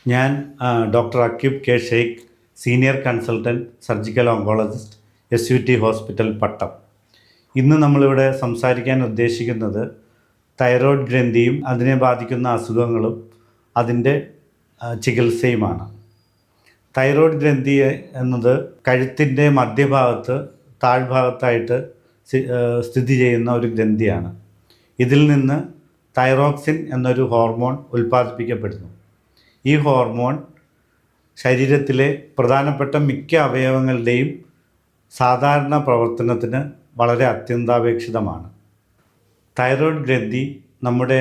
ഞാൻ doctor Aqib K Shaikh, senior consultant surgical oncologist, SUT hospital Pattom. ഇന്ന് നമ്മളിവിടെ സംസാരിക്കാൻ ഉദ്ദേശിക്കുന്നത് തൈറോയ്ഡ് ഗ്രന്ഥിയും അതിനെ ബാധിക്കുന്ന അസുഖങ്ങളും അതിൻ്റെ ചികിത്സയുമാണ്. തൈറോയ്ഡ് ഗ്രന്ഥി എന്നത് കഴുത്തിൻ്റെ മധ്യഭാഗത്ത് താഴ്ഭാഗത്തായിട്ട് സ്ഥിതി ചെയ്യുന്ന ഒരു ഗ്രന്ഥിയാണ്. ഇതിൽ നിന്ന് തൈറോക്സിൻ എന്നൊരു ഹോർമോൺ ഉൽപ്പാദിപ്പിക്കപ്പെടുന്നു. ഈ ഹോർമോൺ ശരീരത്തിലെ പ്രധാനപ്പെട്ട മിക്ക അവയവങ്ങളുടെയും സാധാരണ പ്രവർത്തനത്തിന് വളരെ അത്യന്താപേക്ഷിതമാണ്. തൈറോയ്ഡ് ഗ്രന്ഥി നമ്മുടെ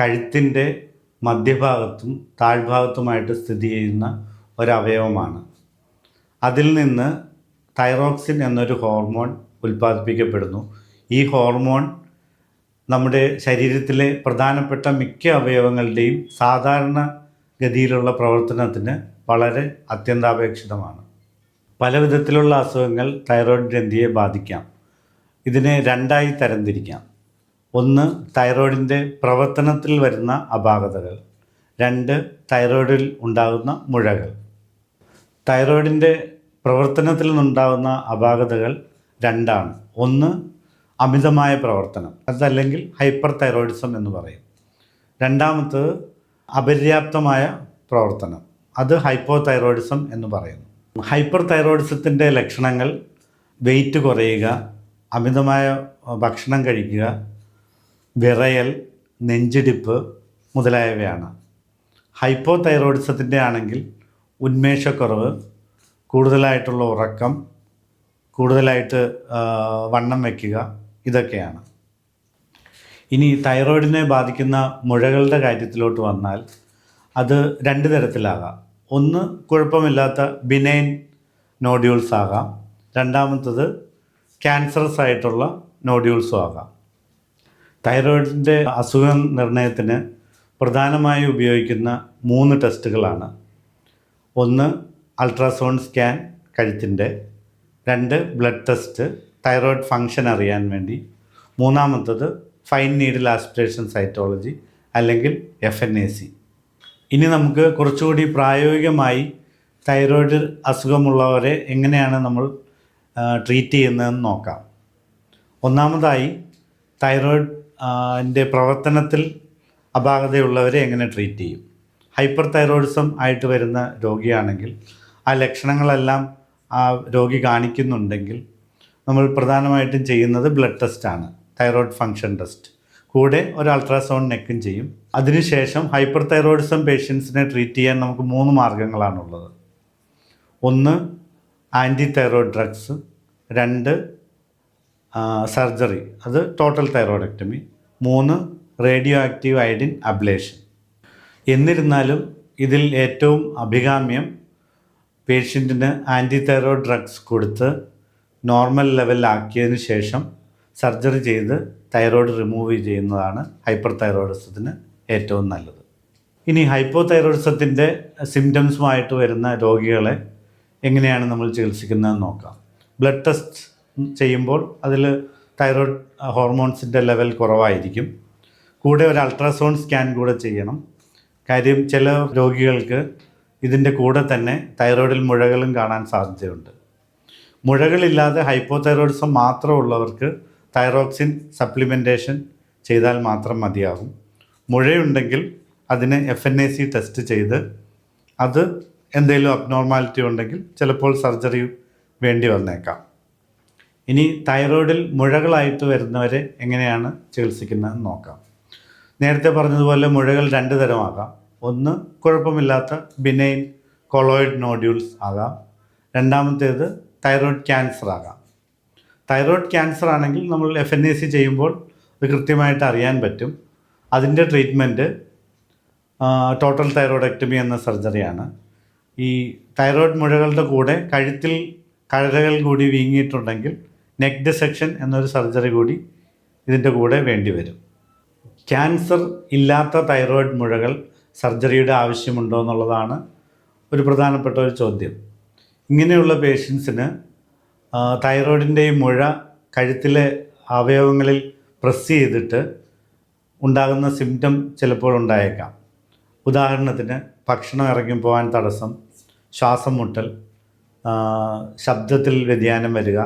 കഴുത്തിൻ്റെ മധ്യഭാഗത്തും താഴ്ഭാഗത്തുമായിട്ട് സ്ഥിതി ചെയ്യുന്ന ഒരവയവമാണ്. അതിൽ നിന്ന് തൈറോക്സിൻ എന്നൊരു ഹോർമോൺ ഉൽപ്പാദിപ്പിക്കപ്പെടുന്നു. ഈ ഹോർമോൺ നമ്മുടെ ശരീരത്തിലെ പ്രധാനപ്പെട്ട മിക്ക അവയവങ്ങളുടെയും സാധാരണ ഗതിയിലുള്ള പ്രവർത്തനത്തിന് വളരെ അത്യന്താപേക്ഷിതമാണ്. പല വിധത്തിലുള്ള അസുഖങ്ങൾ തൈറോയ്ഡ് ഗ്രന്ഥിയെ ബാധിക്കാം. ഇതിനെ രണ്ടായി തരംതിരിക്കാം. ഒന്ന്, തൈറോയ്ഡിൻ്റെ പ്രവർത്തനത്തിൽ വരുന്ന അപാകതകൾ. രണ്ട്, തൈറോയ്ഡിൽ ഉണ്ടാകുന്ന മുഴകൾ. തൈറോയ്ഡിൻ്റെ പ്രവർത്തനത്തിൽ നിന്നുണ്ടാകുന്ന അപാകതകൾ രണ്ടാണ്. ഒന്ന്, അമിതമായ പ്രവർത്തനം, അതല്ലെങ്കിൽ ഹൈപ്പർ തൈറോയിഡിസം എന്ന് പറയും. രണ്ടാമത്തത് അപര്യാപ്തമായ പ്രവർത്തനം, അത് ഹൈപ്പോ തൈറോയിഡിസം എന്ന് പറയുന്നു. ഹൈപ്പർ തൈറോയിഡിസത്തിൻ്റെ ലക്ഷണങ്ങൾ വെയിറ്റ് കുറയുക, അമിതമായ ഭക്ഷണം കഴിക്കുക, വിറയൽ, നെഞ്ചിടിപ്പ് മുതലായവയാണ്. ഹൈപ്പോ തൈറോയിഡിസത്തിൻ്റെ ആണെങ്കിൽ ഉന്മേഷക്കുറവ്, കൂടുതലായിട്ടുള്ള ഉറക്കം, കൂടുതലായിട്ട് വണ്ണം വയ്ക്കുക, ഇതൊക്കെയാണ്. ഇനി തൈറോയ്ഡിനെ ബാധിക്കുന്ന മുഴകളുടെ കാര്യത്തിലോട്ട് വന്നാൽ അത് രണ്ട് തരത്തിലാകാം. ഒന്ന്, കുഴപ്പമില്ലാത്ത ബിനൈൻ നോഡ്യൂൾസ് ആകാം. രണ്ടാമത്തത് ക്യാൻസറസ് ആയിട്ടുള്ള നോഡ്യൂൾസും ആകാം. തൈറോയ്ഡിൻ്റെ അസുഖ നിർണയത്തിന് പ്രധാനമായി ഉപയോഗിക്കുന്ന 3 ടെസ്റ്റുകളാണ്. ഒന്ന്, അൾട്രാസൗണ്ട് സ്കാൻ കഴുത്തിൻ്റെ. 2, ബ്ലഡ് ടെസ്റ്റ് തൈറോയ്ഡ് ഫങ്ഷൻ അറിയാൻ വേണ്ടി. മൂന്നാമത്തത് ഫൈൻ നീഡിൽ ആസ്പിറേഷൻ സൈറ്റോളജി അല്ലെങ്കിൽ FNAC. ഇനി നമുക്ക് കുറച്ചുകൂടി പ്രായോഗികമായി തൈറോയ്ഡ് അസുഖമുള്ളവരെ എങ്ങനെയാണ് നമ്മൾ ട്രീറ്റ് ചെയ്യുന്നതെന്ന് നോക്കാം. ഒന്നാമതായി, തൈറോയ്ഡിൻ്റെ പ്രവർത്തനത്തിൽ അപാകതയുള്ളവരെ എങ്ങനെ ട്രീറ്റ് ചെയ്യും. ഹൈപ്പർ തൈറോയിഡിസം ആയിട്ട് വരുന്ന രോഗിയാണെങ്കിൽ ആ ലക്ഷണങ്ങളെല്ലാം ആ രോഗി കാണിക്കുന്നുണ്ടെങ്കിൽ നമ്മൾ പ്രധാനമായിട്ടും ചെയ്യുന്നത് ബ്ലഡ് ടെസ്റ്റാണ്, തൈറോയ്ഡ് ഫങ്ഷൻ ടെസ്റ്റ്. കൂടെ ഒരു അൾട്രാസൗണ്ട് നെക്കും ചെയ്യും. അതിനുശേഷം ഹൈപ്പർ തൈറോയിഡിസം പേഷ്യൻസിനെ ട്രീറ്റ് ചെയ്യാൻ നമുക്ക് 3 മാർഗ്ഗങ്ങളാണുള്ളത്. ഒന്ന്, ആൻറ്റി തൈറോയ്ഡ് ഡ്രഗ്സ്. 2, സർജറി, അത് total thyroidectomy. 3, radio active iodine ablation. എന്നിരുന്നാലും ഇതിൽ ഏറ്റവും അഭികാമ്യം പേഷ്യൻറ്റിന് ആൻറ്റി തൈറോയ്ഡ് ഡ്രഗ്സ് കൊടുത്ത് നോർമൽ ലെവലിലാക്കിയതിന് ശേഷം സർജറി ചെയ്ത് തൈറോയ്ഡ് റിമൂവ് ചെയ്യുന്നതാണ് ഹൈപ്പർ തൈറോയിഡിസത്തിന് ഏറ്റവും നല്ലത്. ഇനി ഹൈപ്പോ തൈറോയിഡിസത്തിൻ്റെ സിംറ്റംസുമായിട്ട് വരുന്ന രോഗികളെ എങ്ങനെയാണ് നമ്മൾ ചികിത്സിക്കുന്നതെന്ന് നോക്കാം. ബ്ലഡ് ടെസ്റ്റ് ചെയ്യുമ്പോൾ അതിൽ തൈറോയ്ഡ് ഹോർമോൺസിൻ്റെ ലെവൽ കുറവായിരിക്കും. കൂടെ ഒരു അൾട്രാസൗണ്ട് സ്കാൻ കൂടെ ചെയ്യണം. കാര്യം ചില രോഗികൾക്ക് ഇതിൻ്റെ കൂടെ തന്നെ തൈറോയ്ഡിൽ മുഴകളും കാണാൻ സാധ്യതയുണ്ട്. മുഴകളില്ലാതെ ഹൈപ്പോ തൈറോയിഡിസം മാത്രമുള്ളവർക്ക് തൈറോക്സിൻ സപ്ലിമെൻറ്റേഷൻ ചെയ്താൽ മാത്രം മതിയാകും. മുഴയുണ്ടെങ്കിൽ അതിന് FNAC ടെസ്റ്റ് ചെയ്ത് അത് എന്തെങ്കിലും അബ്നോർമാലിറ്റി ഉണ്ടെങ്കിൽ ചിലപ്പോൾ സർജറി വേണ്ടി വന്നേക്കാം. ഇനി തൈറോയ്ഡിൽ മുഴകളായിട്ട് വരുന്നവരെ എങ്ങനെയാണ് ചികിത്സിക്കുന്നതെന്ന് നോക്കാം. നേരത്തെ പറഞ്ഞതുപോലെ മുഴകൾ 2 തരമാകാം. ഒന്ന്, കുഴപ്പമില്ലാത്ത ബിനൈൻ കൊളോയിഡ് നോഡ്യൂൾസ് ആകാം. രണ്ടാമത്തേത് തൈറോയ്ഡ് ക്യാൻസർ ആകാം. തൈറോയ്ഡ് ക്യാൻസർ ആണെങ്കിൽ നമ്മൾ FNAC ചെയ്യുമ്പോൾ അത് കൃത്യമായിട്ട് അറിയാൻ പറ്റും. അതിൻ്റെ ട്രീറ്റ്മെൻറ്റ് ടോട്ടൽ തൈറോയ്ഡക്ടമി എന്ന സർജറിയാണ്. ഈ തൈറോയ്ഡ് മുഴകളുടെ കൂടെ കഴുത്തിൽ കഴകൾ കൂടി വീങ്ങിയിട്ടുണ്ടെങ്കിൽ നെക്ക് ഡിസെക്ഷൻ എന്നൊരു സർജറി കൂടി ഇതിൻ്റെ കൂടെ വേണ്ടി വരും. ക്യാൻസർ ഇല്ലാത്ത തൈറോയ്ഡ് മുഴകൾ സർജറിയുടെ ആവശ്യമുണ്ടോ എന്നുള്ളതാണ് ഒരു പ്രധാനപ്പെട്ട ഒരു ചോദ്യം. ഇങ്ങനെയുള്ള പേഷ്യൻസിന് തൈറോയ്ഡിൻ്റെ ഈ മുഴ കഴുത്തിലെ അവയവങ്ങളിൽ പ്രസ് ചെയ്തിട്ട് ഉണ്ടാകുന്ന സിംറ്റം ചിലപ്പോൾ ഉണ്ടായേക്കാം. ഉദാഹരണത്തിന് ഭക്ഷണം ഇറങ്ങി പോകാൻ തടസ്സം, ശ്വാസം മുട്ടൽ, ശബ്ദത്തിൽ വ്യതിയാനം വരിക,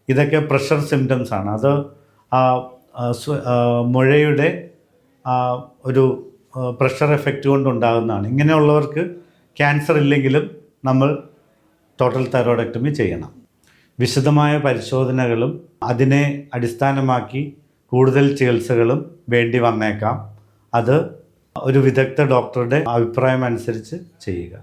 ഇതൊക്കെ പ്രഷർ സിംറ്റംസ് ആണ്. അത് മുഴയുടെ ഒരു പ്രഷർ എഫക്റ്റ് കൊണ്ടുണ്ടാകുന്നതാണ്. ഇങ്ങനെയുള്ളവർക്ക് ക്യാൻസർ ഇല്ലെങ്കിലും നമ്മൾ ടോട്ടൽ തൈറോയ്ഡക്ടമി ചെയ്യണം. വിശദമായ പരിശോധനകളും അതിനെ അടിസ്ഥാനമാക്കി കൂടുതൽ ചികിത്സകളും വേണ്ടി വന്നേക്കാം. അത് ഒരു വിദഗ്ധ ഡോക്ടറുടെ അഭിപ്രായം അനുസരിച്ച് ചെയ്യുക.